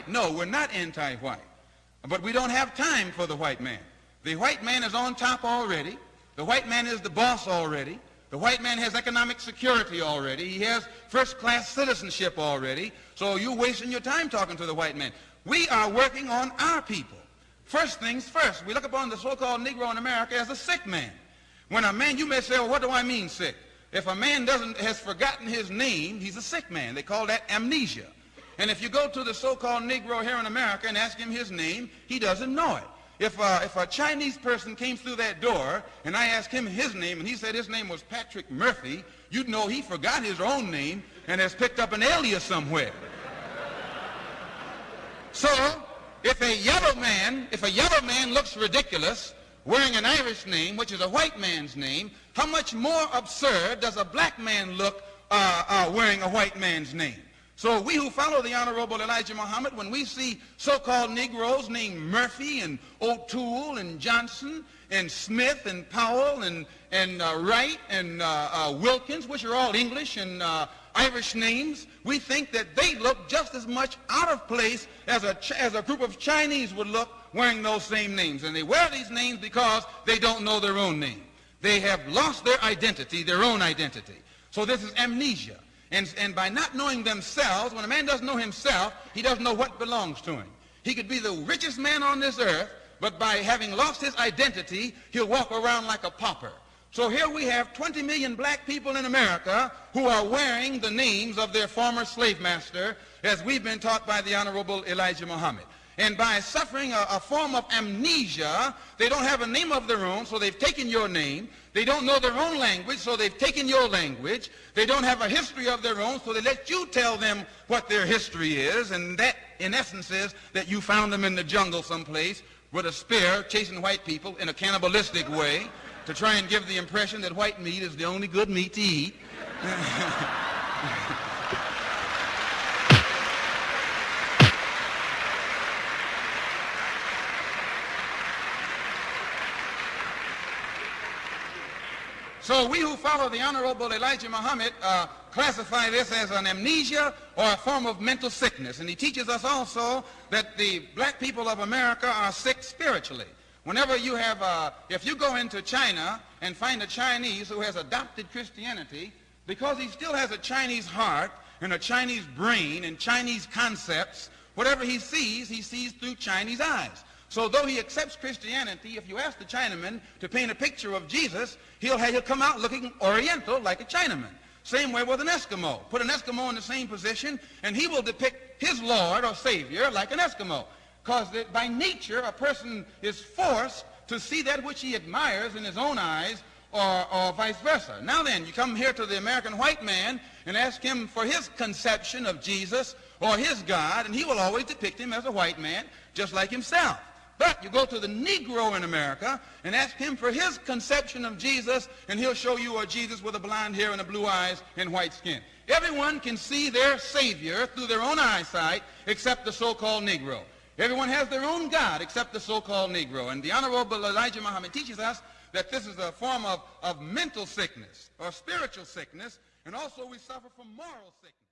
No, we're not anti-white. But we don't have time for the white man. The white man is on top already. The white man is the boss already. The white man has economic security already. He has first-class citizenship already. So you're wasting your time talking to the white man. We are working on our people. First things first, we look upon the so-called Negro in America as a sick man. When a man, you may say, well, what do I mean sick? If a man has forgotten his name, he's a sick man. They call that amnesia. And if you go to the so-called Negro here in America and ask him his name, he doesn't know it. If a Chinese person came through that door and I asked him his name and he said his name was Patrick Murphy, you'd know he forgot his own name and has picked up an alias somewhere. So if a yellow man looks ridiculous wearing an Irish name, which is a white man's name, how much more absurd does a black man look wearing a white man's name? So we who follow the Honorable Elijah Muhammad, when we see so-called Negroes named Murphy and O'Toole and Johnson and Smith and Powell and Wright and Wilkins, which are all English and Irish names, we think that they look just as much out of place as a group of Chinese would look wearing those same names. And they wear these names because they don't know their own name. They have lost their identity, their own identity. So this is amnesia. And by not knowing themselves, when a man doesn't know himself, he doesn't know what belongs to him. He could be the richest man on this earth, but by having lost his identity, he'll walk around like a pauper. So here we have 20 million black people in America who are wearing the names of their former slave master, as we've been taught by the Honorable Elijah Muhammad. And by suffering a form of amnesia, they don't have a name of their own, so they've taken your name. They don't know their own language, so they've taken your language. They don't have a history of their own, so they let you tell them what their history is. And that, in essence, is that you found them in the jungle someplace with a spear chasing white people in a cannibalistic way to try and give the impression that white meat is the only good meat to eat. So we who follow the Honorable Elijah Muhammad classify this as an amnesia or a form of mental sickness. And he teaches us also that the black people of America are sick spiritually. Whenever you have, if you go into China and find a Chinese who has adopted Christianity, because he still has a Chinese heart and a Chinese brain and Chinese concepts, whatever he sees through Chinese eyes. So though he accepts Christianity, if you ask the Chinaman to paint a picture of Jesus, he'll come out looking Oriental like a Chinaman. Same way with an Eskimo. Put an Eskimo in the same position, and he will depict his Lord or Savior like an Eskimo. Because by nature, a person is forced to see that which he admires in his own eyes, or vice versa. Now then, you come here to the American white man and ask him for his conception of Jesus or his God, and he will always depict him as a white man, just like himself. But you go to the Negro in America and ask him for his conception of Jesus, and he'll show you a Jesus with a blonde hair and a blue eyes and white skin. Everyone can see their Savior through their own eyesight except the so-called Negro. Everyone has their own God except the so-called Negro. And the Honorable Elijah Muhammad teaches us that this is a form of mental sickness or spiritual sickness, and also we suffer from moral sickness.